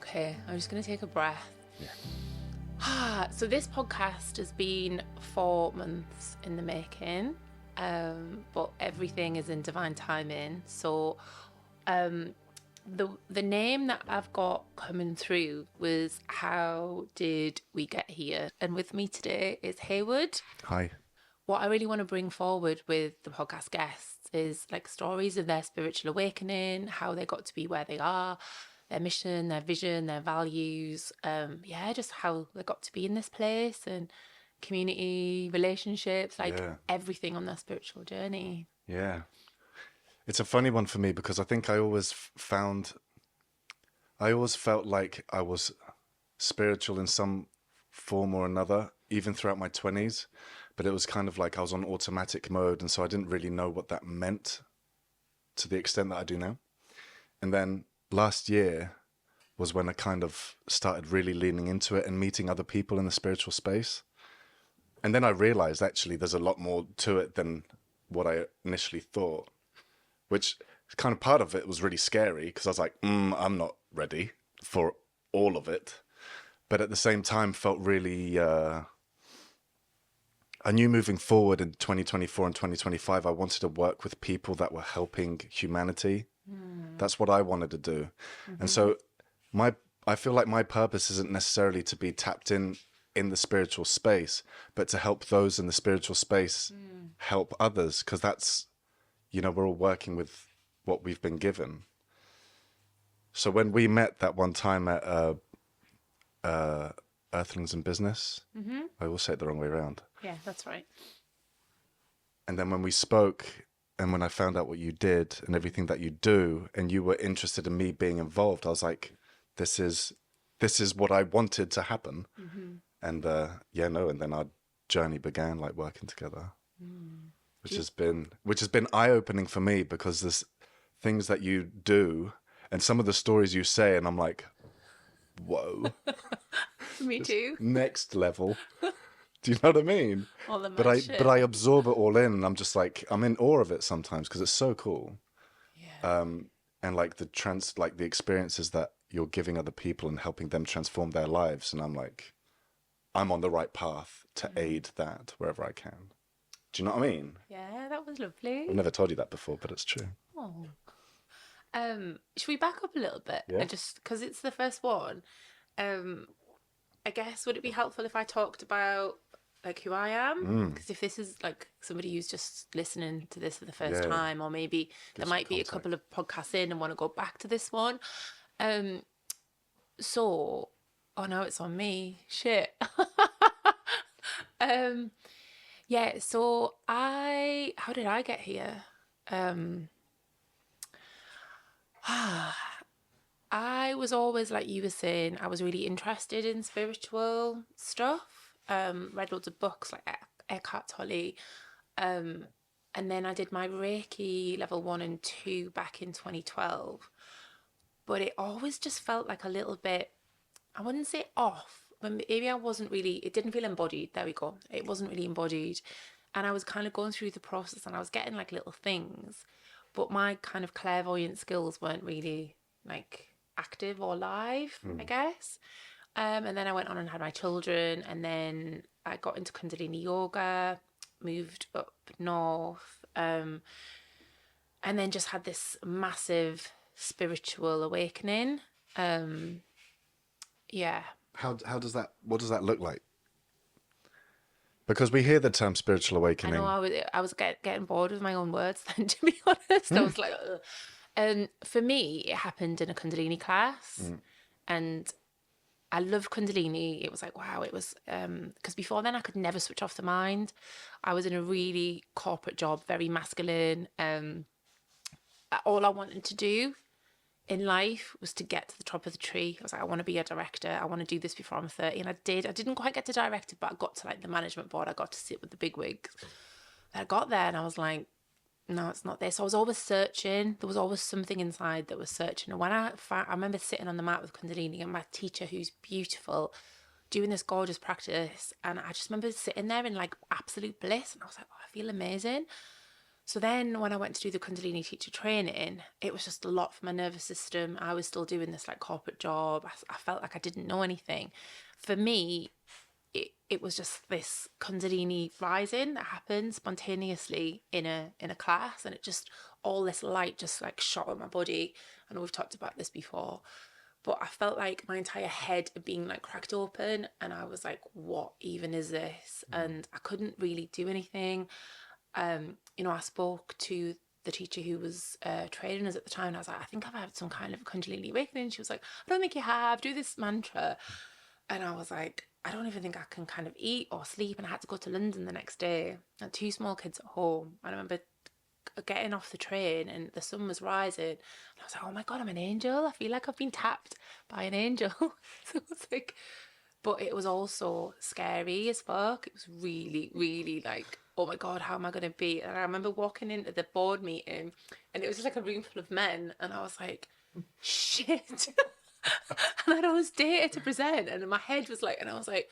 Okay, I'm just going to take a breath. Yeah. So this podcast has been 4 months in the making, but everything is in divine timing. So the name that I've got coming through was How Did We Get Here? And with me today is Heywood. Hi. What I really want to bring forward with the podcast guests is like stories of their spiritual awakening, how they got to be where they are, their mission, their vision, their values, just how they got to be in this place, and community, relationships, everything on their spiritual journey. Yeah. It's a funny one for me because I think I always felt like I was spiritual in some form or another, even throughout my 20s, but it was kind of like I was on automatic mode, and so I didn't really know what that meant to the extent that I do now. And then last year was when I kind of started really leaning into it and meeting other people in the spiritual space. And then I realized actually there's a lot more to it than what I initially thought, which kind of part of it was really scary because I was like, I'm not ready for all of it. But at the same time felt really, I knew moving forward in 2024 and 2025, I wanted to work with people that were helping humanity. That's what I wanted to do. And so I feel like my purpose isn't necessarily to be tapped in the spiritual space, but to help those in the spiritual space help others, because that's, we're all working with what we've been given. So when we met that one time at Earthlings in Business, I will say it the wrong way around. Yeah, that's right. And then when we spoke, and when I found out what you did and everything that you do, and you were interested in me being involved, I was like, this is what I wanted to happen. And and then our journey began, like working together, which has been eye-opening for me, because there's things that you do and some of the stories you say, and I'm like, whoa. Me too. Next level. Do you know what I mean? All the but I absorb it all in, and I'm just like, I'm in awe of it sometimes because it's so cool. Yeah. And like the experiences that you're giving other people and helping them transform their lives, and I'm like, I'm on the right path to aid that wherever I can. Do you know what I mean? Yeah, that was lovely. I've never told you that before, but it's true. Oh. Should we back up a little bit? Yeah. Just because it's the first one. I guess, would it be helpful if I talked about like who I am? Because if this is like somebody who's just listening to this for the first time, or maybe there might be a couple of podcasts in and want to go back to this one. So, oh no, it's on me. Shit. So how did I get here? I was always, like you were saying, I was really interested in spiritual stuff. Read loads of books like Eckhart Tolle. And then I did my Reiki level 1 and 2 back in 2012. But it always just felt like a little bit, I wouldn't say off, but maybe it didn't feel embodied. There we go. It wasn't really embodied. And I was kind of going through the process, and I was getting like little things, but my kind of clairvoyant skills weren't really like active or live, I guess. And then I went on and had my children, and then I got into kundalini yoga, moved up north, and then just had this massive spiritual awakening. How does what does that look like? Because we hear the term spiritual awakening. I know I was getting bored with my own words then, to be honest. I was like, for me, it happened in a kundalini class, and I loved kundalini. It was like, wow, it was, because before then I could never switch off the mind. I was in a really corporate job, very masculine. All I wanted to do in life was to get to the top of the tree. I was like, I want to be a director. I want to do this before I'm 30. And I did. I didn't quite get to director, but I got to like the management board. I got to sit with the big wigs. I got there and I was like, no, it's not this. So I was always searching. There was always something inside that was searching. And when I remember sitting on the mat with kundalini and my teacher, who's beautiful, doing this gorgeous practice. And I just remember sitting there in like absolute bliss. And I was like, oh, I feel amazing. So then when I went to do the Kundalini teacher training, it was just a lot for my nervous system. I was still doing this like corporate job. I felt like I didn't know anything. For me, it was just this Kundalini rising that happened spontaneously in a class, and it just, all this light just like shot at my body. I know we've talked about this before, but I felt like my entire head had been like cracked open, and I was like, what even is this? And I couldn't really do anything. You know, I spoke to the teacher who was training us at the time, and I was like, I think I've had some kind of Kundalini awakening. She was like, I don't think you have, do this mantra. And I was like, I don't even think I can kind of eat or sleep. And I had to go to London the next day. I had 2 small kids at home. I remember getting off the train and the sun was rising. And I was like, oh my God, I'm an angel. I feel like I've been tapped by an angel. So it was like, but it was also scary as fuck. It was really, really like, oh my God, how am I going to be? And I remember walking into the board meeting and it was just like a room full of men. And I was like, shit. And I had all this data to present, and my head was like, and I was like,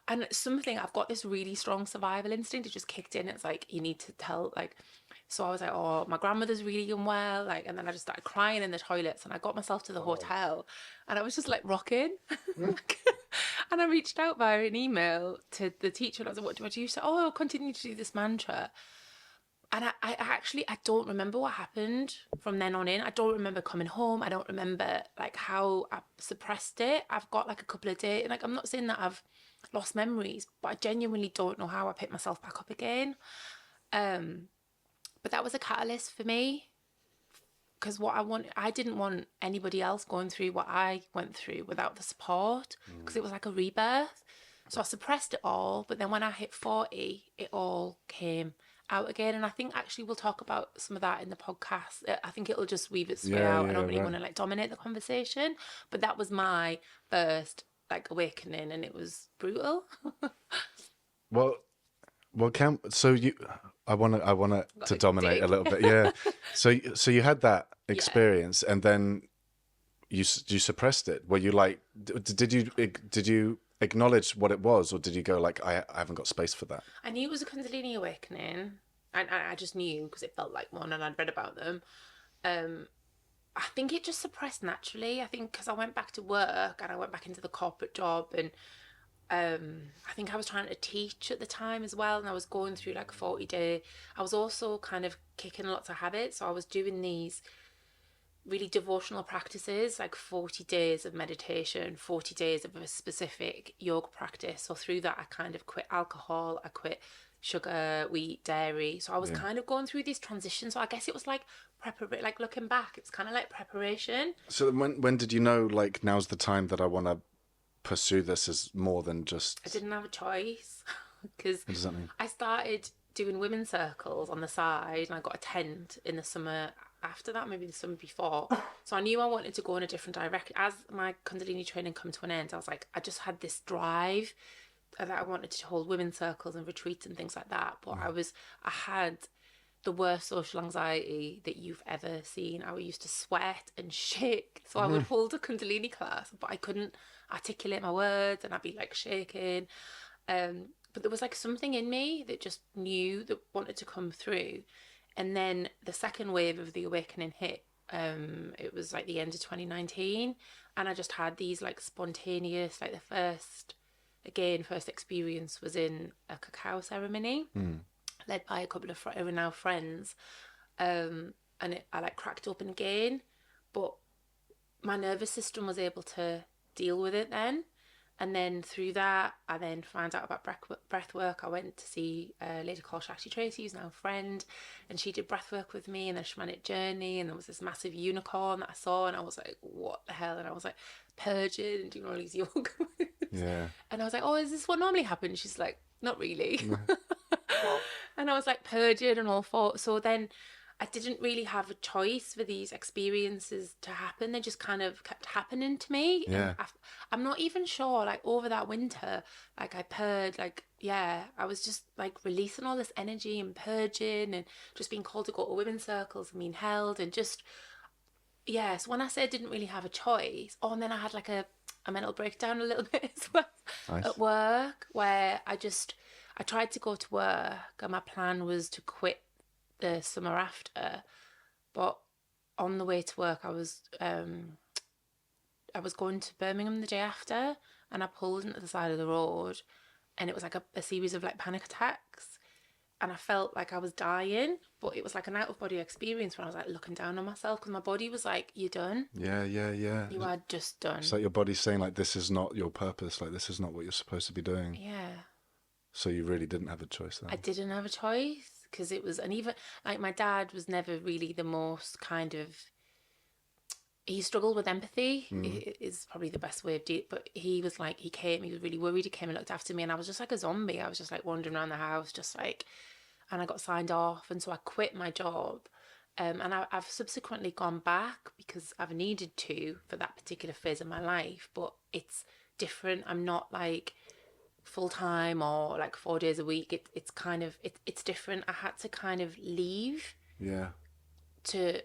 and something, I've got this really strong survival instinct. It just kicked in. It's like, you need to tell, like, so I was like, oh, my grandmother's really unwell, like, and then I just started crying in the toilets, and I got myself to the hotel, and I was just like rocking. And I reached out via an email to the teacher, and I was like, what do I do? She said, oh, I'll continue to do this mantra. And I actually, I don't remember what happened from then on in. I don't remember coming home. I don't remember like how I suppressed it. I've got like a couple of days, like I'm not saying that I've lost memories, but I genuinely don't know how I picked myself back up again. But that was a catalyst for me, because I didn't want anybody else going through what I went through without the support, because it was like a rebirth. So I suppressed it all, but then when I hit 40, it all came out again. And I think actually we'll talk about some of that in the podcast. I think it'll just weave its way out. I don't really want to like dominate the conversation, but that was my first like awakening, and it was brutal. Well, Cam, so I want to dominate a little bit. Yeah. So you had that experience, and then you suppressed it. Were you like, did you acknowledge what it was, or did you go like, I haven't got space for that? I knew it was a Kundalini awakening, and I just knew because it felt like one, and I'd read about them. I think it just suppressed naturally. I think because I went back to work and I went back into the corporate job, and I think I was trying to teach at the time as well, and I was going through like a 40-day. I was also kind of kicking lots of habits, so I was doing these really devotional practices, like 40 days of meditation, 40 days of a specific yoga practice. So through that, I kind of quit alcohol, I quit sugar, wheat, dairy. So I was kind of going through these transitions. So I guess it was like like looking back, it's kind of like preparation. So when did you know, like, now's the time that I want to pursue this as more than just... I didn't have a choice, because What does that mean? I started doing women's circles on the side, and I got a tent in the summer after that, maybe the summer before. So I knew I wanted to go in a different direction. As my Kundalini training come to an end, I was like, I just had this drive that I wanted to hold women's circles and retreats and things like that. But I had the worst social anxiety that you've ever seen. I used to sweat and shake. So I would hold a Kundalini class, but I couldn't articulate my words, and I'd be like shaking. But there was like something in me that just knew, that wanted to come through. And then the second wave of the awakening hit. It was like the end of 2019, and I just had these like spontaneous, like the first experience was in a cacao ceremony led by a couple of renowned friends, and I like cracked open again, but my nervous system was able to deal with it then. And then through that, I then found out about breath work. I went to see a lady called Shakti Tracy, who's now a friend, and she did breath work with me, and then Shamanic journey, and there was this massive unicorn that I saw, and I was like, what the hell? And I was like purging and doing all these yoga moves. Yeah. And I was like, oh, is this what normally happens? She's like, not really. And I was like purging and all for. So then I didn't really have a choice for these experiences to happen. They just kind of kept happening to me. Yeah. I'm not even sure, like over that winter, like I purged, like, yeah, I was just like releasing all this energy and purging, and just being called to go to women's circles and being held, and just, yeah. So when I said I didn't really have a choice, and then I had like a mental breakdown a little bit as well. Nice. At work, where I tried to go to work, and my plan was to quit the summer after. But on the way to work, I was going to Birmingham the day after, and I pulled into the side of the road, and it was like a series of like panic attacks, and I felt like I was dying, but it was like an out of body experience when I was like looking down on myself, because my body was like, "You're done. Yeah, yeah, yeah. You are just done." It's like your body's saying like, this is not your purpose. Like, this is not what you're supposed to be doing. Yeah. So you really didn't have a choice then. I didn't have a choice, because it was, and even like my dad was never really the most kind of, he struggled with empathy, is probably the best way of doing it. But he was like, he was really worried. He came and looked after me, and I was just like a zombie. I was just like wandering around the house, just like, and I got signed off. And so I quit my job. And I've subsequently gone back because I've needed to for that particular phase of my life. But it's different. I'm not like full time or like 4 days a week. It's kind of, it's different. I had to kind of leave Yeah. to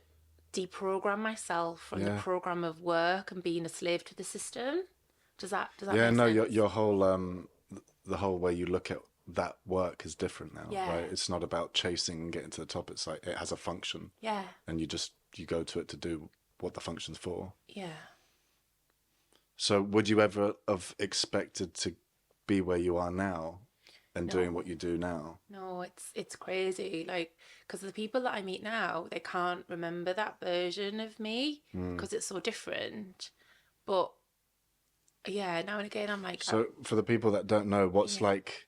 deprogram myself from the program of work and being a slave to the system. Does that Yeah, make no, sense? your whole the whole way you look at that work is different now, Yeah. right? It's not about chasing and getting to the top. It's like it has a function. Yeah. And you go to it to do what the function's for. Yeah. So would you ever have expected to be where you are now and doing what you do now? No, it's crazy. Like, because the people that I meet now, they can't remember that version of me because it's so different. But yeah, now and again, I'm like, So for the people that don't know, what's like,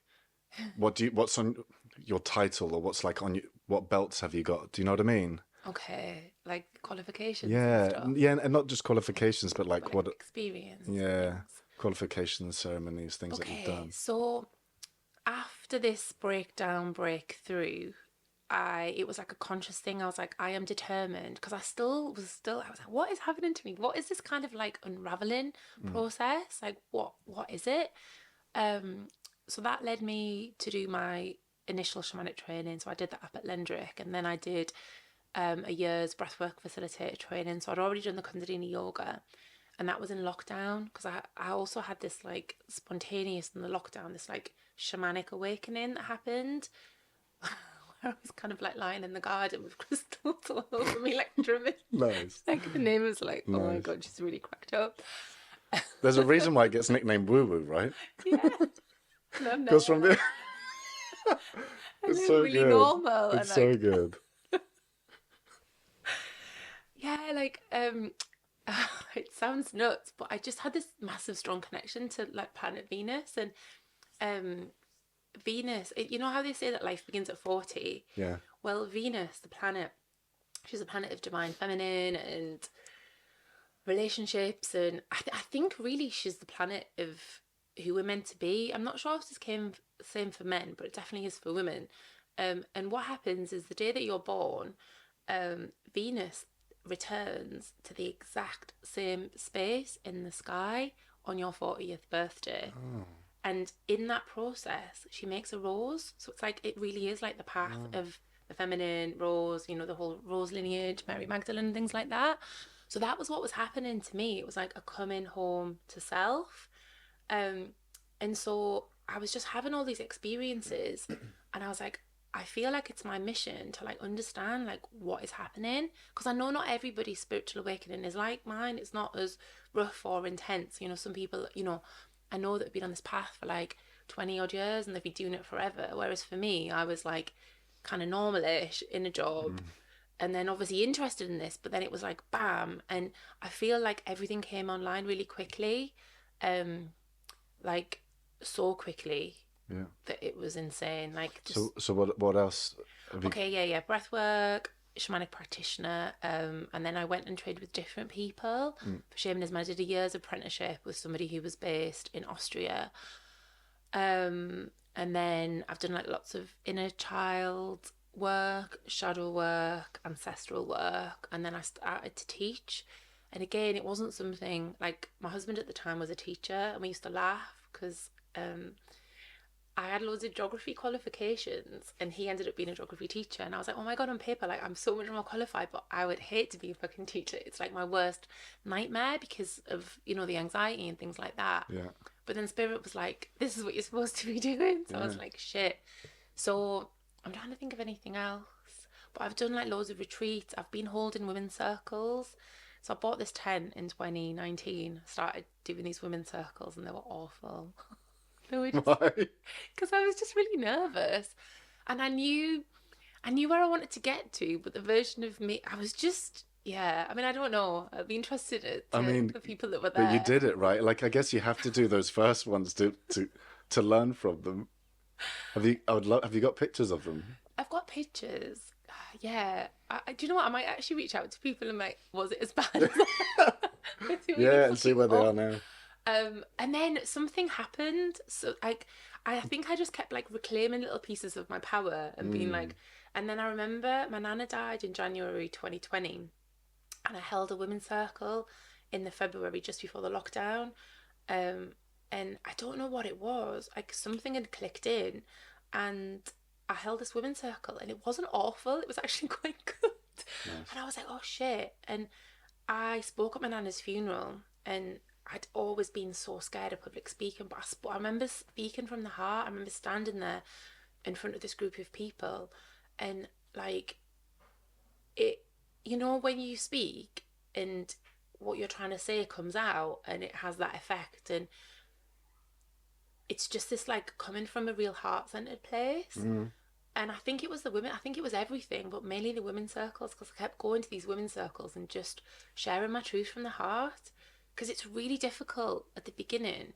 what's on your title, or what's like on you, what belts have you got? Do you know what I mean? okay, like qualifications. Yeah, And stuff, yeah, and not just qualifications, but like what? experience. Yeah, qualifications, ceremonies, things that you've Okay, done. so after this breakthrough, it was like a conscious thing. I was like, I am determined, because I was like, what is happening to me? What is this kind of like unraveling process? Like, what is it? So that led me to do my initial shamanic training. So I did that up at Lendrick, and then I did a year's breathwork facilitator training. So I'd already done the kundalini yoga, and that was in lockdown, because I also had this like spontaneous in the lockdown, this like shamanic awakening that happened. I was kind of like lying in the garden with crystals all over me, like drumming. Nice. Like the name was like, oh my Nice. god, she's really cracked up. There's a reason why it gets nicknamed Woo Woo, right? Yeah. Goes from the. It's so really good. normal. It's and so like, good. yeah, like it sounds nuts, but I just had this massive strong connection to like planet Venus. And Venus, you know how they say that life begins at 40? Yeah. Well, Venus, the planet, she's a planet of divine feminine and relationships, and I think really she's the planet of who we're meant to be. I'm not sure if this came same for men, but it definitely is for women. And what happens is the day that you're born, Venus returns to the exact same space in the sky on your 40th birthday. Oh. And in that process, she makes a rose. So it's like, it really is like the path of the feminine rose, you know, the whole rose lineage, Mary Magdalene, things like that. So that was what was happening to me. It was like a coming home to self. And so I was just having all these experiences, and I was like, I feel like it's my mission to like understand like what is happening, because I know not everybody's spiritual awakening is like mine. It's not as rough or intense. You know, some people, you know, I know that have been on this path for like 20 odd years and they've been doing it forever. Whereas for me, I was like kind of normalish in a job, and then obviously interested in this, but then it was like bam. And I feel like everything came online really quickly, like so quickly. Yeah. That it was insane. Like, just, So what else? Have you... okay, yeah, breathwork, shamanic practitioner, and then I went and trained with different people for shamanism. I did a year's apprenticeship with somebody who was based in Austria, and then I've done like lots of inner child work, shadow work, ancestral work, and then I started to teach. And again, it wasn't something like, my husband at the time was a teacher, and we used to laugh because I had loads of geography qualifications and he ended up being a geography teacher, and I was like, oh my god, on paper like I'm so much more qualified, but I would hate to be a fucking teacher. It's like my worst nightmare because of, you know, the anxiety and things like that. Yeah. But then Spirit was like, this is what you're supposed to be doing. So I was like, shit. So I'm trying to think of anything else. But I've done like loads of retreats. I've been holding women's circles. So I bought this tent in 2019. Started doing these women's circles, and they were awful. They were just Why? because I was just really nervous, and I knew where I wanted to get to, but the version of me, I was just, yeah. I mean, I don't know. I'd be interested I to mean, the people that were but you there. did it, right? Like, I guess you have to do those first ones to learn from them. Have you got pictures of them? I've got pictures. Yeah. Do you know what? I might actually reach out to people and like, was it as bad as that? It's really Yeah, and see fucking where they are awful. now. And then something happened. So like, I think I just kept like reclaiming little pieces of my power and being like, and then I remember my nana died in January 2020, and I held a women's circle in the February just before the lockdown. And I don't know what it was. Like something had clicked in, and I held this women's circle, and it wasn't awful. It was actually quite good. Nice. And I was like, oh shit. And I spoke at my nana's funeral, and I'd always been so scared of public speaking, but I remember speaking from the heart. I remember standing there in front of this group of people, and like it, you know, when you speak and what you're trying to say comes out, and it has that effect, and it's just this like coming from a real heart-centered place. And I think it was the women, I think it was everything, but mainly the women's circles, because I kept going to these women's circles and just sharing my truth from the heart. Because it's really difficult at the beginning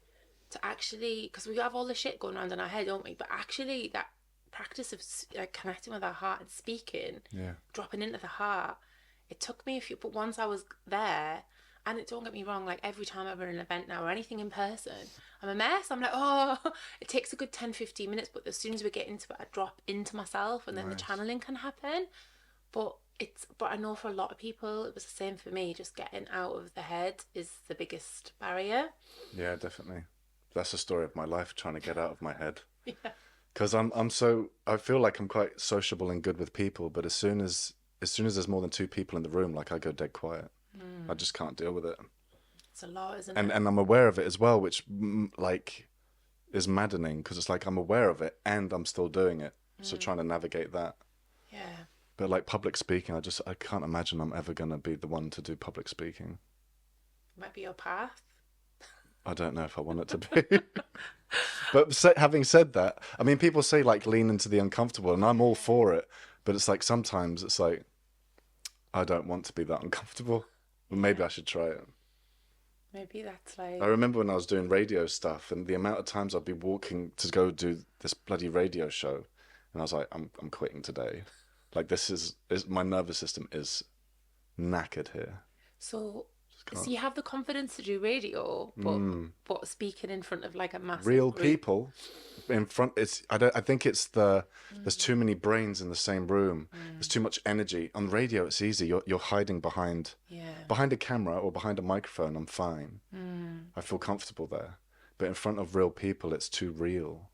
to actually, because we have all the shit going around in our head, don't we? But actually, that practice of like connecting with our heart and speaking, Yeah. dropping into the heart, it took me a few, but once I was there, and don't get me wrong, like every time I run an event now or anything in person, I'm a mess. I'm like, oh, it takes a good 10-15 minutes, but as soon as we get into it, I drop into myself, and then the Nice. channeling can happen. But I know for a lot of people it was the same for me. Just getting out of the head is the biggest barrier. Yeah, definitely. That's the story of my life, trying to get out of my head. Yeah. Because I feel like I'm quite sociable and good with people, but as soon as there's more than two people in the room, like I go dead quiet. I just can't deal with it. It's a lot, isn't And it? I'm aware of it as well, which like is maddening, because it's like I'm aware of it and I'm still doing it. So trying to navigate that. Yeah. But like public speaking, I can't imagine I'm ever gonna be the one to do public speaking. Might be your path. I don't know if I want it to be. But having said that, I mean, people say like lean into the uncomfortable, and I'm all for it. But it's like sometimes it's like I don't want to be that uncomfortable. But maybe I should try it. Maybe that's like, I remember when I was doing radio stuff, and the amount of times I'd be walking to go do this bloody radio show, and I was like, I'm quitting today. Like this is my nervous system is knackered here. so Can't. so you have the confidence to do radio, but speaking in front of like a massive Real group. people in front. I think it's there's too many brains in the same room. There's too much energy. On radio, it's easy. You're hiding behind a camera or behind a microphone. I'm fine. I feel comfortable there. But in front of real people, it's too real.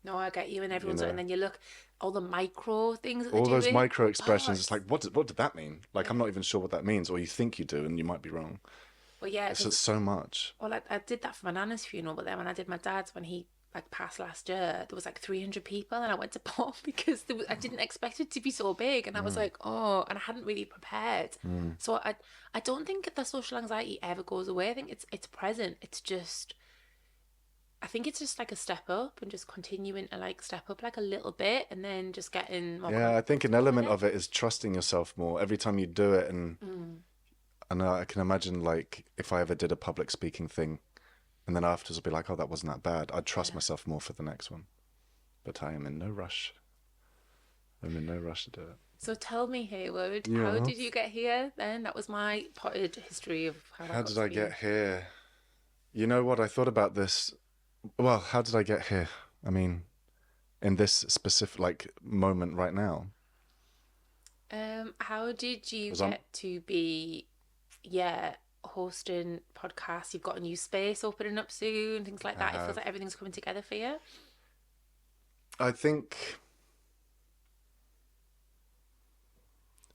No, I get you, and everyone's You know. and then you look all the micro things that All they're those doing. micro expressions. Oh, It's like, what did that mean? Like, I'm not even sure what that means, or you think you do, and you might be wrong. well, yeah, It's just so much. well, I did that for my nana's funeral, but then when I did my dad's, when he like passed last year, there was like 300 people, and I went to pop because I didn't expect it to be so big, and I was like, oh, and I hadn't really prepared. So I don't think the social anxiety ever goes away. I think it's present. It's just, I think it's just like a step up, and just continuing to like step up like a little bit, and then just getting more. Yeah, I think an element of it is trusting yourself more every time you do it. And I can imagine like if I ever did a public speaking thing, and then afterwards I'd be like, oh, that wasn't that bad. I'd trust myself more for the next one. But I am in no rush. I'm in no rush to do it. So tell me, Heywood, Yeah. how did you get here then? That was my potted history of How did I get here? You know what? I thought about this. Well, how did I get here? I mean, in this specific like moment right now. How did you 'Cause I'm- get to be, hosting podcasts? You've got a new space opening up soon, things like that. It feels like everything's coming together for you. I think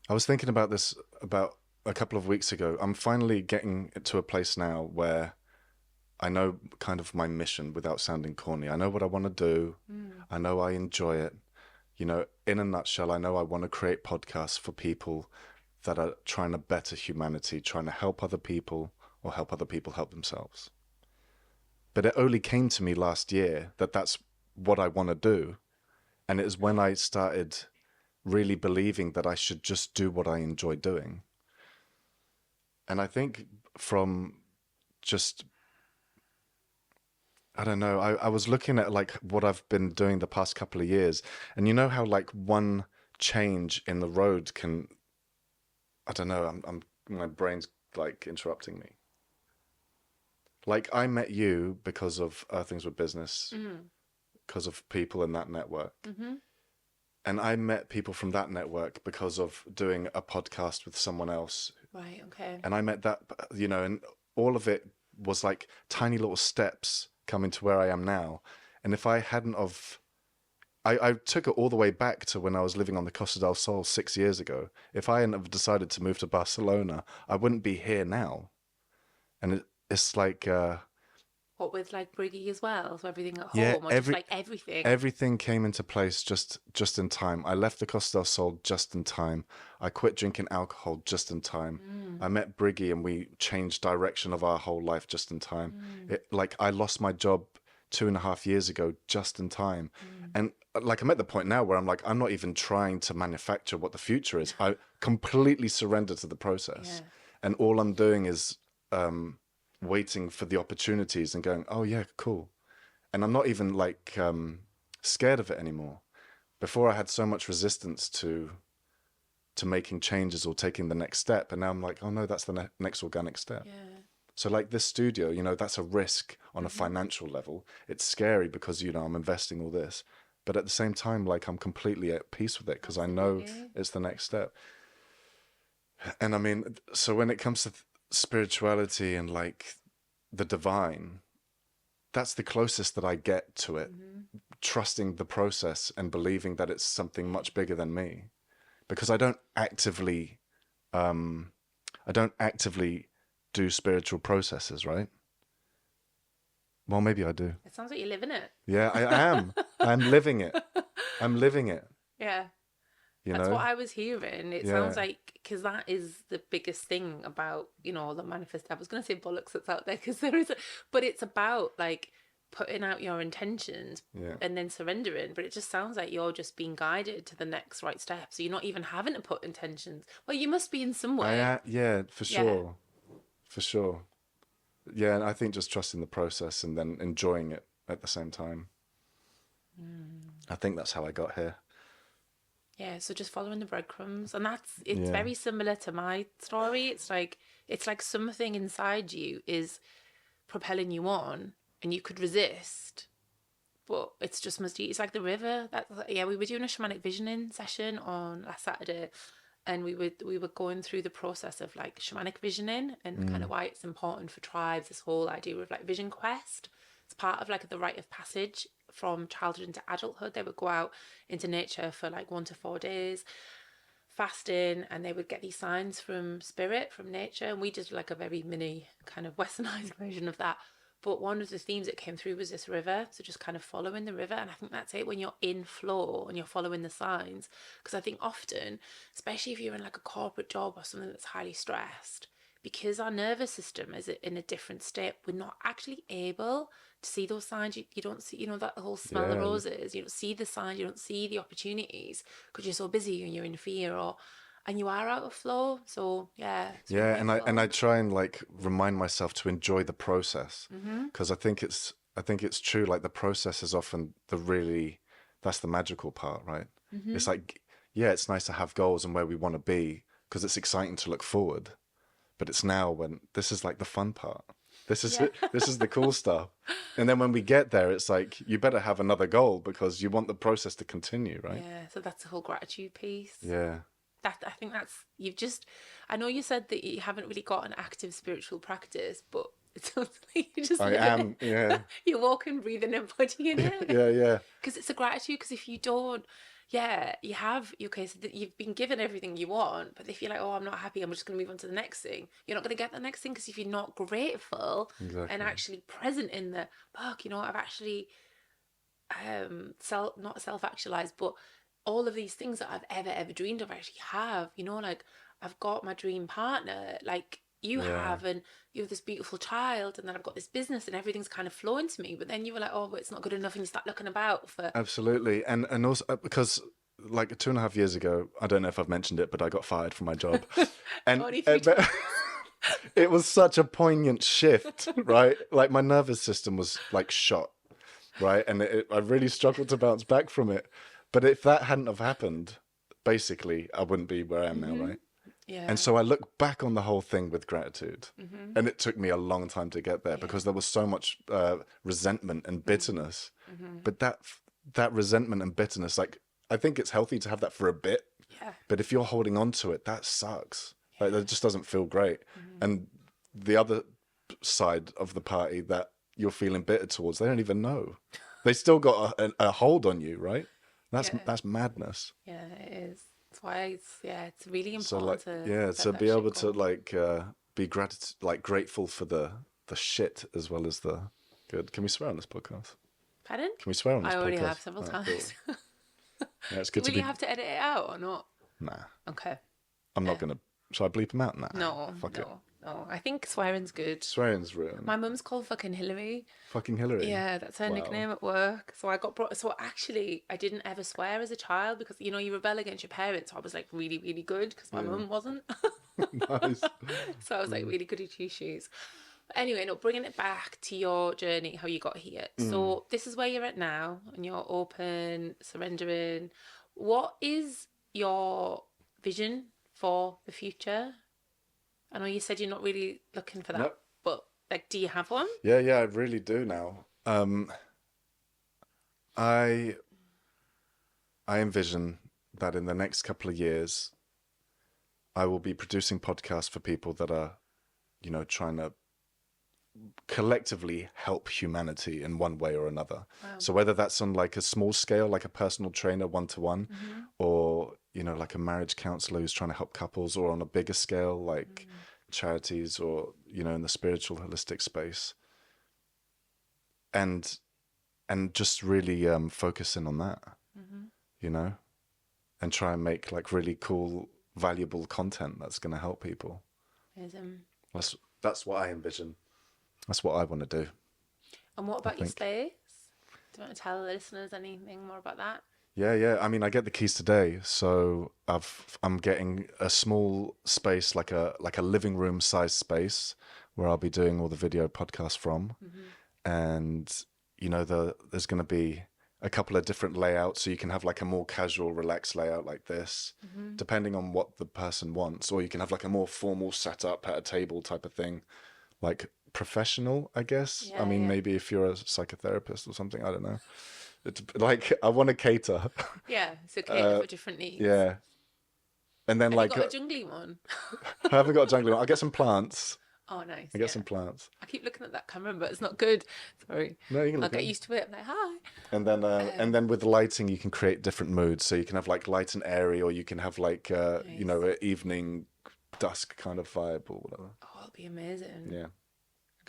I was thinking about this about a couple of weeks ago. I'm finally getting to a place now where I know kind of my mission without sounding corny. I know what I want to do. I know I enjoy it. You know, in a nutshell, I know I want to create podcasts for people that are trying to better humanity, trying to help other people or help other people help themselves. But it only came to me last year that that's what I want to do. And it was when I started really believing that I should just do what I enjoy doing. And I think from just, I don't know, I was looking at like what I've been doing the past couple of years. And you know how like one change in the road can, I don't know, my brain's like interrupting me. Like I met you because of Things with Business, because of people in that network. And I met people from that network because of doing a podcast with someone else. Right, okay. And I met that, you know, and all of it was like tiny little steps coming to where I am now. And if I hadn't of, I took it all the way back to when I was living on the Costa del Sol 6 years ago. If I hadn't have decided to move to Barcelona, I wouldn't be here now. And it's like... what with like Briggy as well? So everything at yeah, home, or just like everything? Everything came into place just in time. I left the Costa del Sol just in time. I quit drinking alcohol just in time. I met Briggy and we changed direction of our whole life just in time. Like I lost my job 2.5 years ago just in time. And like I'm at the point now where I'm like, I'm not even trying to manufacture what the future is. I completely surrender to the process. And all I'm doing is waiting for the opportunities and going, oh yeah, cool. And I'm not even like scared of it anymore. Before I had so much resistance to making changes or taking the next step. And now I'm like, oh no, that's the next organic step. So like this studio, you know, that's a risk on a financial level. It's scary because, you know, I'm investing all this. But at the same time, like I'm completely at peace with it because I know it's the next step. And I mean, so when it comes to spirituality and like the divine, that's the closest that I get to it. Trusting the process and believing that it's something much bigger than me. Because I don't actively do spiritual processes, right? Well, maybe I do. It sounds like you're living it. Yeah, I am. I'm living it. I'm living it. Yeah. You That's know? what I was hearing. It sounds like, because that is the biggest thing about, you know, the manifest. I was going to say bollocks that's out there because there is, but it's about like putting out your intentions and then surrendering. But it just sounds like you're just being guided to the next right step. So you're not even having to put intentions. Well, you must be in some way. Yeah, for sure. For sure. Yeah, and I think just trusting the process and then enjoying it at the same time. I think that's how I got here. Yeah, so just following the breadcrumbs, and it's very similar to my story. It's like something inside you is propelling you on, and you could resist, but it's just it's like the river. We were doing a shamanic visioning session on last Saturday, and we were going through the process of like shamanic visioning and kind of why it's important for tribes. This whole idea of like vision quest. It's part of like the rite of passage from childhood into adulthood. They would go out into nature for like 1 to 4 days, fasting, and they would get these signs from spirit, from nature. And we did like a very mini kind of westernized version of that. But one of the themes that came through was this river. So just kind of following the river. And I think that's it when you're in flow and you're following the signs. Because I think often, especially if you're in like a corporate job or something that's highly stressed, because our nervous system is in a different state, we're not actually able to see those signs. You don't see, you know, that whole smell the roses. You don't see the signs. You don't see the opportunities because you're so busy and you're in fear, and you are out of flow. So and I try and like remind myself to enjoy the process because I think it's true. Like the process is often that's the magical part, right? It's like it's nice to have goals and where we want to be because it's exciting to look forward. But it's now when this is like the fun part. This is this is the cool stuff. And then when we get there, it's like you better have another goal because you want the process to continue, right? Yeah. So that's the whole gratitude piece. Yeah. I think I know you said that you haven't really got an active spiritual practice, but it's like you just you're walking, breathing, and embodying it. Yeah. Because it's a gratitude. Because if you don't, you have, okay, so that you've been given everything you want, but if you're like, oh, I'm not happy, I'm just going to move on to the next thing, you're not going to get the next thing. Because if you're not grateful and actually present in the, fuck, you know, I've actually not self-actualized, but all of these things that I've ever dreamed of, I actually have, you know, like I've got my dream partner, like you have, and you have this beautiful child, and then I've got this business, and everything's kind of flowing to me. But then you were like, oh, but it's not good enough, and you start looking about for. Absolutely. And also because like 2.5 years ago, I don't know if I've mentioned it, but I got fired from my job. And Only 3 times. it was such a poignant shift, right? Like my nervous system was like shot, right? And I really struggled to bounce back from it. But if that hadn't have happened, basically, I wouldn't be where I am now, right? Yeah. And so I look back on the whole thing with gratitude. And it took me a long time to get there because there was so much resentment and bitterness. But that resentment and bitterness, like, I think it's healthy to have that for a bit. Yeah. But if you're holding on to it, that sucks. Like, that just doesn't feel great. And the other side of the party that you're feeling bitter towards, they don't even know. They still got a hold on you, right? That's madness. Yeah, it is. That's why it's really important. So like, to be able to like be grateful for the shit as well as the good. Can we swear on this podcast? Pardon? Can we swear on this podcast? I already have several times. Cool. Yeah, it's good Will you have to edit it out or not? Nah. Okay. I'm not gonna. Shall I bleep them out? Nah. No. Fuck it. No. I think swearing's good. Swearing's ruined. My mum's called fucking Hillary. Fucking Hillary. Yeah, that's her nickname at work. So I got brought. So actually, I didn't ever swear as a child because you know you rebel against your parents. So I was like really, really good because my mum wasn't. Nice. So I was like really goody two shoes. Anyway, no, bringing it back to your journey, how you got here. So this is where you're at now, and you're open, surrendering. What is your vision for the future? I know you said you're not really looking for that, Nope. but like, do you have one? Yeah, I really do now. I envision that in the next couple of years, I will be producing podcasts for people that are, you know, trying to collectively help humanity in one way or another. Wow. So whether that's on like a small scale, like a personal trainer 1-to-1, or, you know, like a marriage counselor who's trying to help couples, or on a bigger scale, like charities, or, you know, in the spiritual holistic space. And just really focusing on that, you know, and try and make like really cool, valuable content that's going to help people. Amazing. That's what I envision. That's what I want to do. And what about your space? Do you want to tell the listeners anything more about that? Yeah. I mean, I get the keys today, so I'm getting a small space, like a living room size space, where I'll be doing all the video podcasts from, and you know, there's going to be a couple of different layouts, so you can have like a more casual, relaxed layout like this, depending on what the person wants, or you can have like a more formal setup at a table type of thing, like professional, I guess. I mean, maybe if you're a psychotherapist or something, I don't know. It's like, I want to cater. Yeah, so cater for different needs. Yeah. And then Have like, you got a jungly one? I haven't got a jungle. I'll get some plants. Oh, nice. I get some plants. I keep looking at that camera, but it's not good. Sorry. No, you can I'll look get at it. used to it. I'm like, hi. And then with lighting, you can create different moods. So you can have like light and airy, or you can have like, you know, an evening dusk kind of vibe or whatever. Oh, it'll be amazing. Yeah.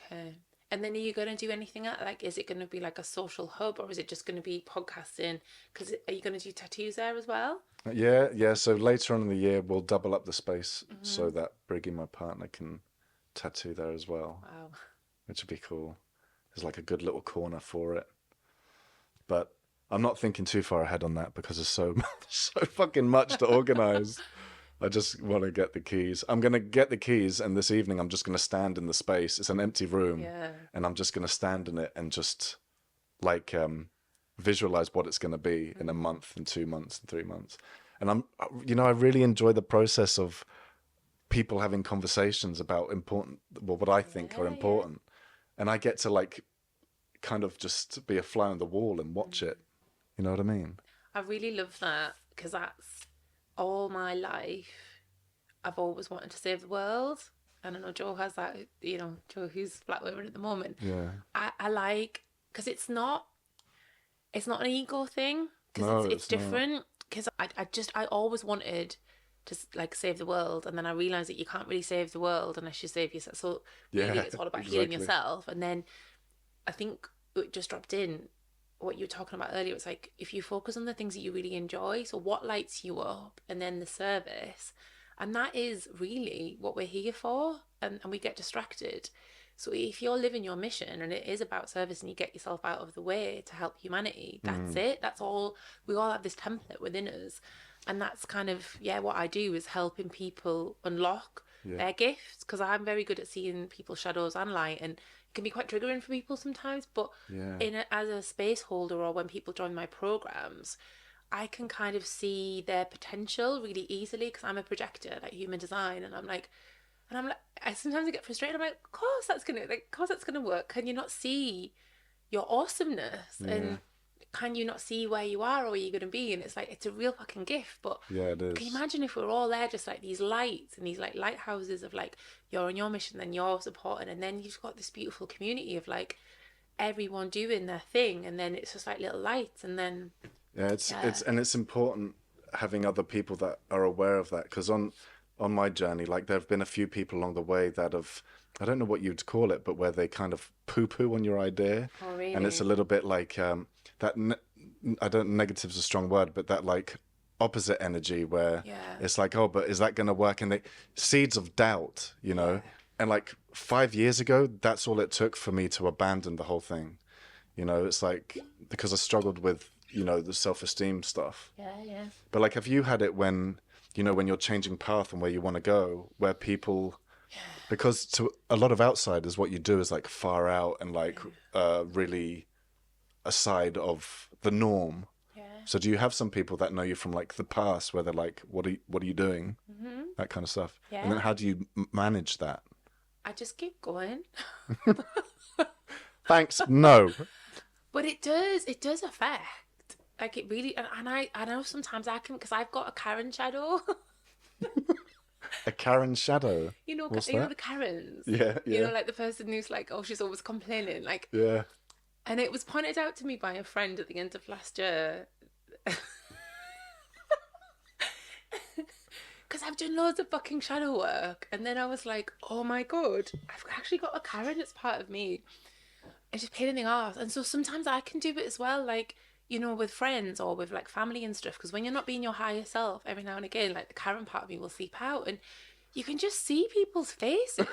Okay. And then are you going to do anything else? Like, is it going to be like a social hub, or is it just going to be podcasting? Because are you going to do tattoos there as well? Yeah. So later on in the year, we'll double up the space so that Briggy, my partner, can tattoo there as well. Wow. Which would be cool. There's like a good little corner for it. But I'm not thinking too far ahead on that because there's so fucking much to organize. I just want to get the keys. I'm going to get the keys, and this evening I'm just going to stand in the space. It's an empty room. Yeah. And I'm just going to stand in it and just like visualize what it's going to be in a month, and 2 months, and 3 months. And I really enjoy the process of people having conversations about what I think are important. And I get to like kind of just be a fly on the wall and watch it. You know what I mean? I really love that, because that's all my life. I've always wanted to save the world. And I know Joe has that, you know, Joe, who's Black women at the moment. Yeah. I like, because it's not an ego thing, because No, it's it's not. different. Because I always wanted to like save the world, and then I realized that you can't really save the world unless you save yourself. So really, Yeah, it's all about exactly. healing yourself. And then I think it just dropped in. what you were talking about earlier, it's like if you focus on the things that you really enjoy, so what lights you up, and then the service, and that is really what we're here for, and we get distracted. So if you're living your mission and it is about service and you get yourself out of the way to help humanity, that's it. That's all. We all have this template within us. And that's kind of, yeah, what I do is helping people unlock their gifts, because I'm very good at seeing people's shadows and light, and it can be quite triggering for people sometimes. But as a space holder, or when people join my programs, I can kind of see their potential really easily, because I'm a projector, like human design, and I'm like, I sometimes get frustrated. I'm like, of course that's gonna work. Can you not see your awesomeness? And can you not see where you are or where you're going to be? And it's like, it's a real fucking gift. But it is. can you imagine if we were all there, just like these lights and these like lighthouses of like, you're on your mission, then you're supporting, and then you've got this beautiful community of like everyone doing their thing, and then it's just like little lights, and then it's important having other people that are aware of that, because on my journey, like there have been a few people along the way that have, I don't know what you'd call it, but where they kind of poo-poo on your idea. Oh, really? And it's a little bit like negative's a strong word, but that like opposite energy where it's like, oh, but is that going to work? And seeds of doubt, you know. And like 5 years ago, that's all it took for me to abandon the whole thing. You know, it's like, because I struggled with, you know, the self-esteem stuff. But like, have you had it when, you know, when you're changing path and where you want to go, where people, because to a lot of outsiders, what you do is like far out and like really aside of the norm. So do you have some people that know you from like the past where they're like, what are you doing? That kind of stuff. And then how do you manage that? I just keep going. Thanks. No. But it does affect. Like it really, and I know sometimes I can, because I've got a Karen shadow. A Karen shadow? You know, what's you know that? the Karens. Yeah. You know, like the person who's like, oh, she's always complaining, like. Yeah. And it was pointed out to me by a friend at the end of last year. Because I've done loads of fucking shadow work, and then I was like, oh my god, I've actually got a Karen that's part of me. It's just pain in the arse. And so sometimes I can do it as well, like, you know, with friends or with like family and stuff, because when you're not being your higher self, every now and again, like the Karen part of me will seep out, and you can just see people's faces.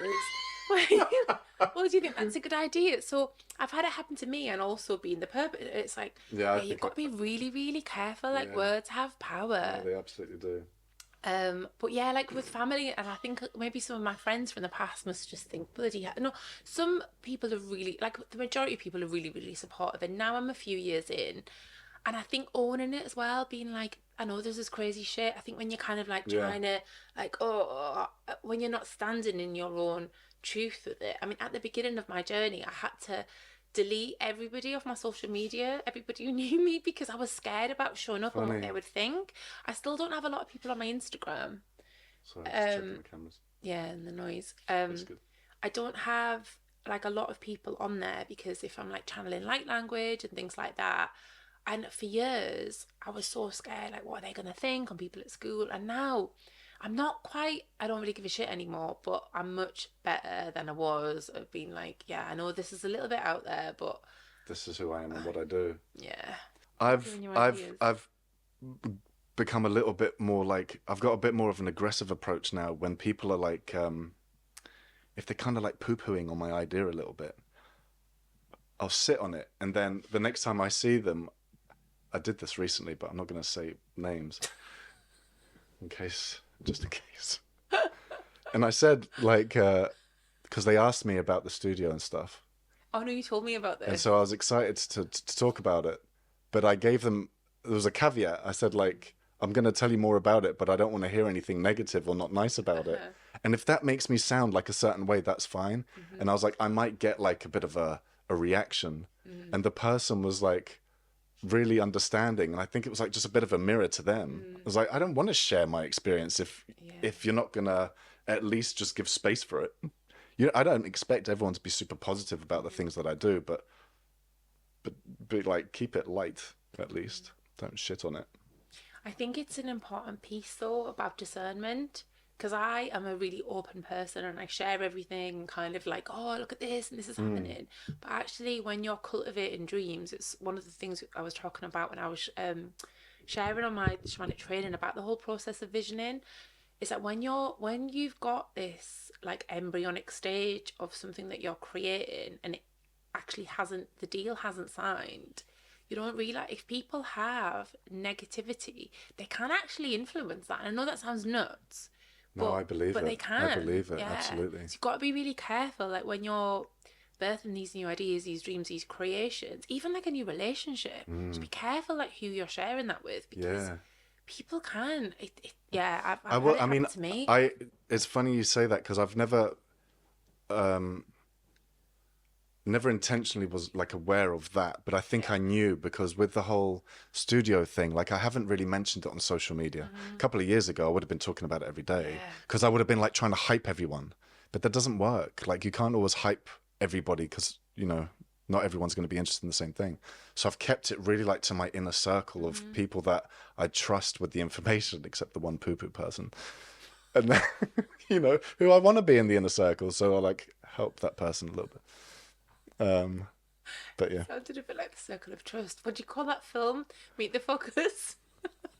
Well, do you think that's a good idea? So I've had it happen to me, and also being the purpose. It's like, you've got to be really, really careful. Like words have power. Yeah, they absolutely do. But yeah, like with family, and I think maybe some of my friends from the past must just think, bloody hell. No, some people are really, like the majority of people are really, really supportive. And now I'm a few years in, and I think owning it as well, being like, I know there's this crazy shit. I think when you're kind of like trying to, like, when you're not standing in your own truth with it. I mean, at the beginning of my journey, I had to delete everybody off my social media, everybody who knew me, because I was scared about showing up and what they would think. I still don't have a lot of people on my Instagram. Sorry, just checking the cameras. Yeah, and the noise. That's good. I don't have like a lot of people on there, because if I'm like channeling light language and things like that, and for years I was so scared, like what are they gonna think, on people at school. And now I'm not quite, I don't really give a shit anymore, but I'm much better than I was of being like, yeah, I know this is a little bit out there, but this is who I am and what I do. Yeah. I've become a little bit more like, I've got a bit more of an aggressive approach now when people are like, if they're kind of like poo-pooing on my idea a little bit, I'll sit on it, and then the next time I see them, I did this recently, but I'm not going to say names just in case. And I said, like, because they asked me about the studio and stuff. Oh no, you told me about this. And so I was excited to talk about it, but I gave them, there was a caveat. I said, like, I'm going to tell you more about it, but I don't want to hear anything negative or not nice about it. And if that makes me sound like a certain way, that's fine. And I was like, I might get like a bit of a reaction. And the person was like really understanding, and I think it was like just a bit of a mirror to them. I was like, I don't want to share my experience if you're not gonna at least just give space for it. I don't expect everyone to be super positive about the things that I do, but like, keep it light at least. Don't shit on it. I think it's an important piece though about discernment, because I am a really open person and I share everything, kind of like, oh, look at this and this is happening. But actually, when you're cultivating dreams, it's one of the things I was talking about when I was sharing on my shamanic training about the whole process of visioning. Is that when you've got this like embryonic stage of something that you're creating and it actually the deal hasn't signed, you don't realize if people have negativity, they can actually influence that. And I know that sounds nuts, No, I believe but it. they can. I believe it, yeah. absolutely. So you've got to be really careful, like when you're birthing these new ideas, these dreams, these creations, even like a new relationship. Just be careful, like who you're sharing that with, because people can. I've had it happen to me. It's funny you say that because I've never intentionally was like aware of that, but I think I knew because with the whole studio thing, like I haven't really mentioned it on social media. A couple of years ago, I would have been talking about it every day because I would have been like trying to hype everyone, but that doesn't work. Like you can't always hype everybody because, you know, not everyone's going to be interested in the same thing. So I've kept it really like to my inner circle of people that I trust with the information, except the one poo-poo person. And then, you know, who I want to be in the inner circle. So I like help that person a little bit. But yeah. Sounded a bit like the Circle of Trust. What do you call that film? Meet the Focus.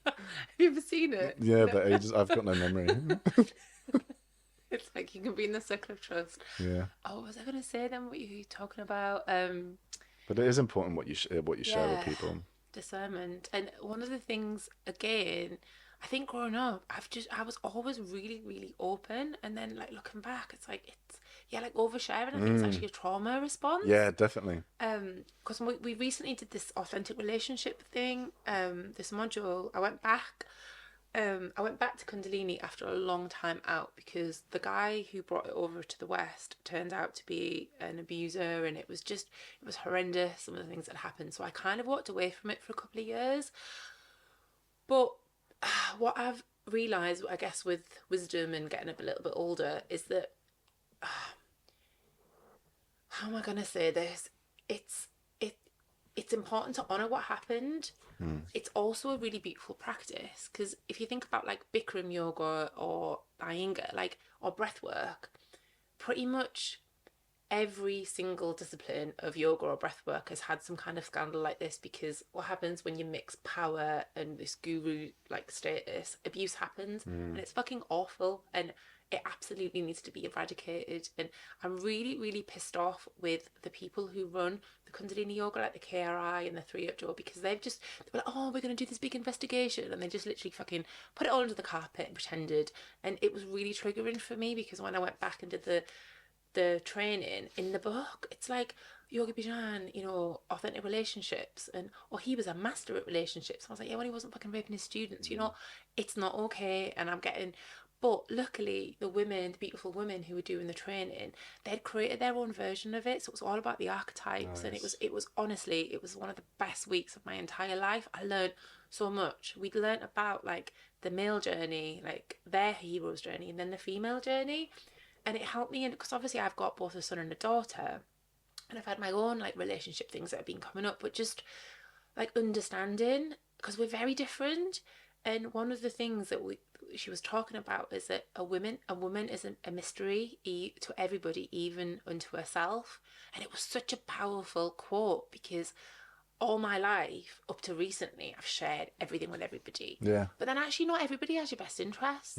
Have you ever seen it? Yeah, no. But ages, I've got no memory. It's like you can be in the Circle of Trust. Yeah. Oh, was I going to say then what you were talking about? But it is important what you share with people. Discernment. And one of the things, again, I think growing up, I was always really, really open. And then like looking back, it's like, like oversharing. I think it's actually a trauma response. Yeah, definitely. Because we recently did this authentic relationship thing, this module. I went back to Kundalini after a long time out because the guy who brought it over to the West turned out to be an abuser, and it was horrendous, some of the things that happened. So I kind of walked away from it for a couple of years. But what I've realised, I guess, with wisdom and getting a little bit older, is that how am I going to say this? It's important to honour what happened. It's also a really beautiful practice because if you think about like Bikram yoga or Iyengar, like, or breathwork, pretty much every single discipline of yoga or breathwork has had some kind of scandal like this, because what happens when you mix power and this guru like status, abuse happens, and it's fucking awful, and it absolutely needs to be eradicated. And I'm really, really pissed off with the people who run the Kundalini yoga, like the KRI and the 3-Up Door, because they were like, oh, we're going to do this big investigation, and they just literally fucking put it all under the carpet and pretended. And it was really triggering for me, because when I went back and did the training in the book, it's like Yogi Bhajan, you know, authentic relationships, and he was a master at relationships. I was like, yeah, when he wasn't fucking raping his students, you know, it's not okay. And but luckily the beautiful women who were doing the training, they'd created their own version of it, so it was all about the archetypes. Nice. And it was honestly, it was one of the best weeks of my entire life. I learned so much. We'd learned about like the male journey, like their hero's journey, and then the female journey. And it helped me, because obviously I've got both a son and a daughter, and I've had my own like relationship things that have been coming up, but just like understanding, because we're very different. And one of the things that she was talking about is that a woman is a mystery to everybody, even unto herself. And it was such a powerful quote, because all my life up to recently I've shared everything with everybody. Yeah. But then actually not everybody has your best interests.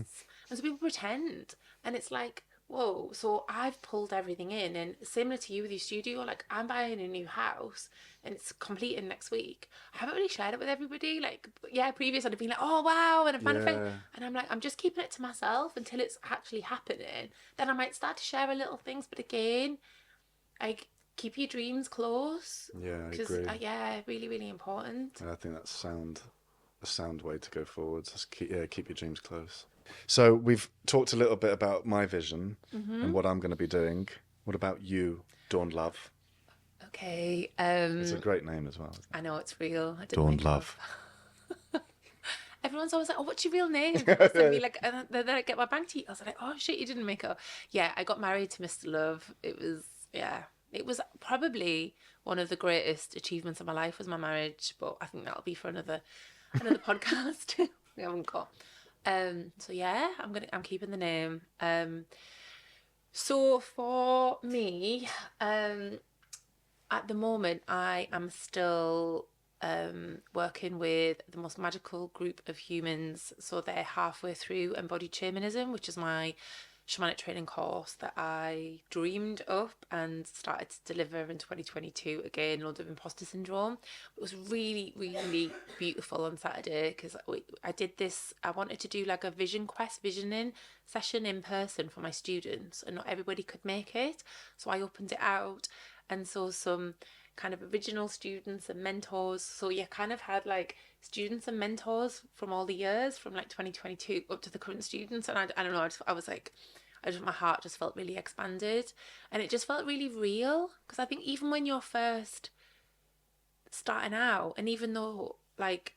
And so people pretend. And it's like, whoa, so I've pulled everything in. And similar to you with your studio, like I'm buying a new house and it's completing next week. I haven't really shared it with everybody. Like, yeah, previous I'd have been like, oh wow, and I'm finding friends. And I'm like, I'm just keeping it to myself until it's actually happening. Then I might start to share a little things. But again, like, keep your dreams close. Yeah, I agree. Yeah, really, really important. I think that's a sound way to go forward. Just keep your dreams close. So we've talked a little bit about my vision and what I'm going to be doing. What about you, Dawn Love? Okay. It's a great name as well. I know, it's real. Dawn Love. Everyone's always like, oh, what's your real name? Send me like, and then I get my bank details. I was like, oh shit, you didn't make it. Yeah, I got married to Mr. Love. It was probably one of the greatest achievements of my life was my marriage, but I think that'll be for another podcast. We haven't got. So yeah, I'm keeping the name. So for me, at the moment, I am still working with the most magical group of humans. So they're halfway through embodied shamanism, which is my shamanic training course that I dreamed up and started to deliver in 2022. Again, loads of imposter syndrome. It was really, really beautiful on Saturday because I did this. I wanted to do like a vision quest, visioning session in person for my students, and not everybody could make it. So I opened it out and saw some kind of original students and mentors. So you kind of had like students and mentors from all the years from like 2022 up to the current students. And I don't know, I was like, my heart just felt really expanded, and it just felt really real. Because I think even when you're first starting out, and even though like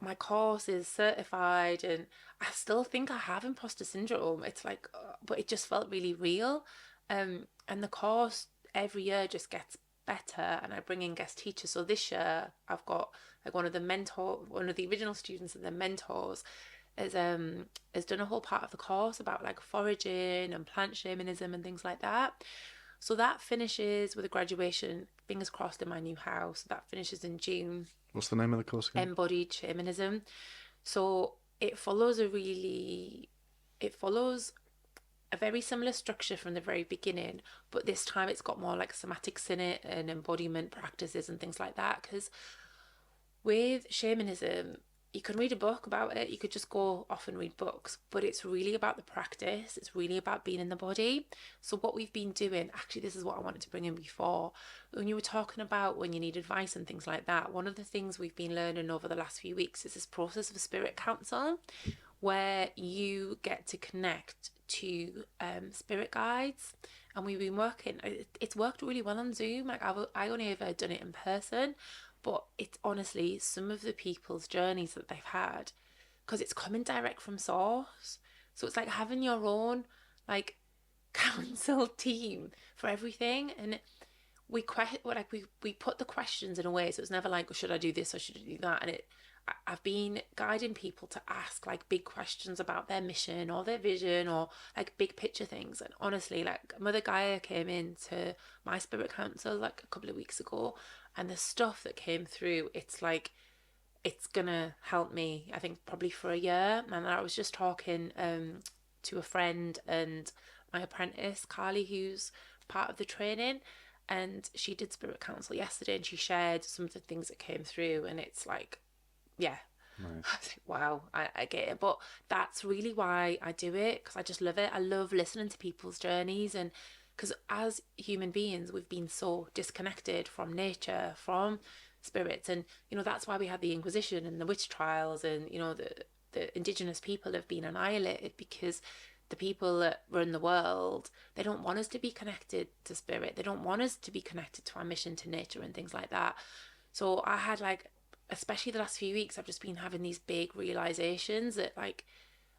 my course is certified and I still think I have imposter syndrome, it's like, but it just felt really real. And the course every year just gets better, and I bring in guest teachers. So this year I've got like one of the original students and their mentors has done a whole part of the course about like foraging and plant shamanism and things like that. So that finishes with a graduation, fingers crossed, in my new house. That finishes in June. What's the name of the course again? Embodied shamanism. So it follows a very similar structure from the very beginning, but this time it's got more like somatics in it and embodiment practices and things like that. Because with shamanism, you can read a book about it, you could just go off and read books, but it's really about the practice. It's really about being in the body. So what we've been doing, actually, this is what I wanted to bring in before. When you were talking about when you need advice and things like that, one of the things we've been learning over the last few weeks is this process of spirit council, where you get to connect to spirit guides. And we've been working, it's worked really well on Zoom. Like I only ever done it in person, but it's honestly some of the people's journeys that they've had, because it's coming direct from source. So it's like having your own like council team for everything. And we put the questions in a way so it's never like, should I do this or should I do that? And I've been guiding people to ask like big questions about their mission or their vision or like big picture things. And honestly, like Mother Gaia came into my spirit council like a couple of weeks ago, and the stuff that came through, it's like, it's gonna help me, I think, probably for a year. And I was just talking to a friend and my apprentice Carly, who's part of the training, and she did spirit council yesterday, and she shared some of the things that came through, and it's like, yeah. Nice. I was like, wow, I get it. But that's really why I do it, because I just love it. I love listening to people's journeys. And because as human beings, we've been so disconnected from nature, from spirits. And, you know, that's why we had the Inquisition and the witch trials. And, you know, the indigenous people have been annihilated because the people that run the world, they don't want us to be connected to spirit. They don't want us to be connected to our mission, to nature and things like that. So I had like, especially the last few weeks, I've just been having these big realizations that like,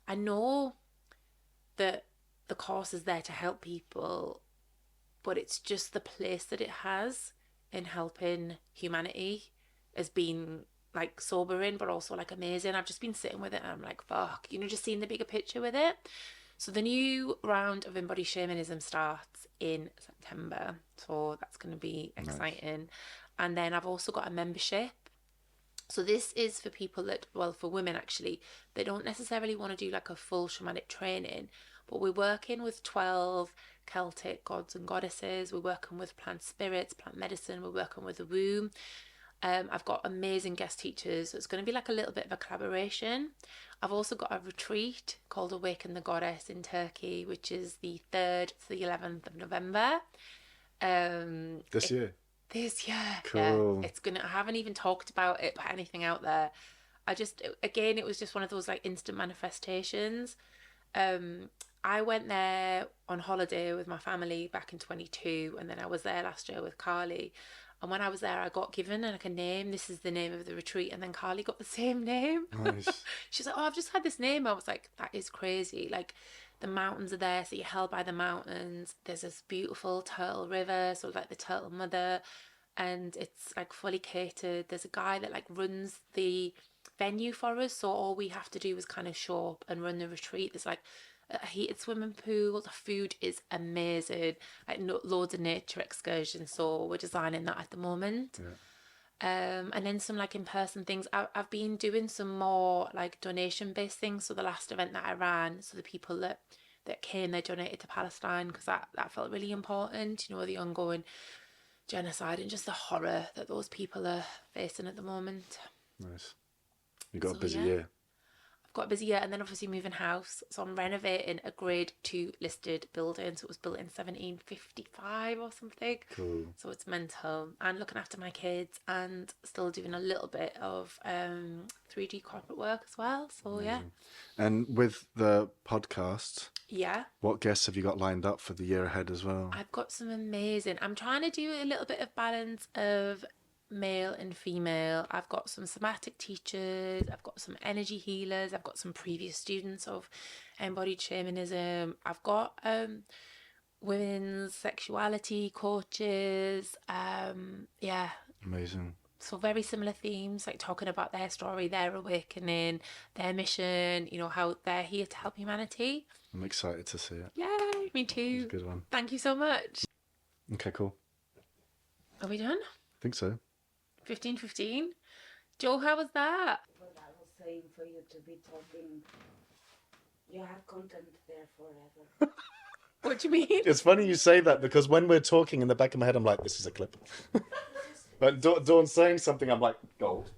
I know that the course is there to help people, but it's just the place that it has in helping humanity has been like sobering, but also like amazing. I've just been sitting with it and I'm like, fuck, you know, just seeing the bigger picture with it. So the new round of embodied shamanism starts in September, so that's going to be exciting. Nice. And then I've also got a membership. So this is for people that, well, for women actually, they don't necessarily want to do like a full shamanic training, but we're working with 12 Celtic gods and goddesses. We're working with plant spirits, plant medicine. We're working with the womb. I've got amazing guest teachers. So it's going to be like a little bit of a collaboration. I've also got a retreat called Awaken the Goddess in Turkey, which is the 3rd to the 11th of November. This year? This year. Cool. Yeah, it's gonna, I haven't even talked about it, put anything out there. Again, it was just one of those like instant manifestations. I went there on holiday with my family back in 22, and then I was there last year with Carly. And when I was there, I got given like a name. This is the name of the retreat. And then Carly got the same name. Nice. She's like, oh, I've just had this name. I was like, that is crazy. Like, the mountains are there, so you're held by the mountains. There's this beautiful turtle river, so like the turtle mother, and it's like fully catered. There's a guy that like runs the venue for us, so all we have to do is kind of show up and run the retreat. There's like a heated swimming pool, the food is amazing, like loads of nature excursions, so we're designing that at the moment. And then some like in-person things. I've been doing some more like donation-based things. So the last event that I ran, so the people that came, they donated to Palestine, because that felt really important, you know, the ongoing genocide and just the horror that those people are facing at the moment. Nice. You got So, a busy yeah. year. I've got a busy year, and then obviously moving house. So I'm renovating a grade 2 listed building. So it was built in 1755 or something. Cool. So it's mental. And looking after my kids and still doing a little bit of 3D corporate work as well. So Amazing. yeah. And with the podcast, Yeah. what guests have you got lined up for the year ahead as well? I've got some amazing. I'm trying to do a little bit of balance of male and female. I've got some somatic teachers, I've got some energy healers, I've got some previous students of embodied shamanism, I've got women's sexuality coaches, yeah. Amazing. So very similar themes, like talking about their story, their awakening, their mission, you know, how they're here to help humanity. I'm excited to see it. Yay, me too. It's a good one. Thank you so much. Okay, cool. Are we done? I think so. 15:15. Joe, how was that? What I was saying, for you to be talking, you have content there forever. What do you mean? It's funny you say that, because when we're talking, in the back of my head, I'm like, this is a clip. But Dawn's saying something, I'm like, gold.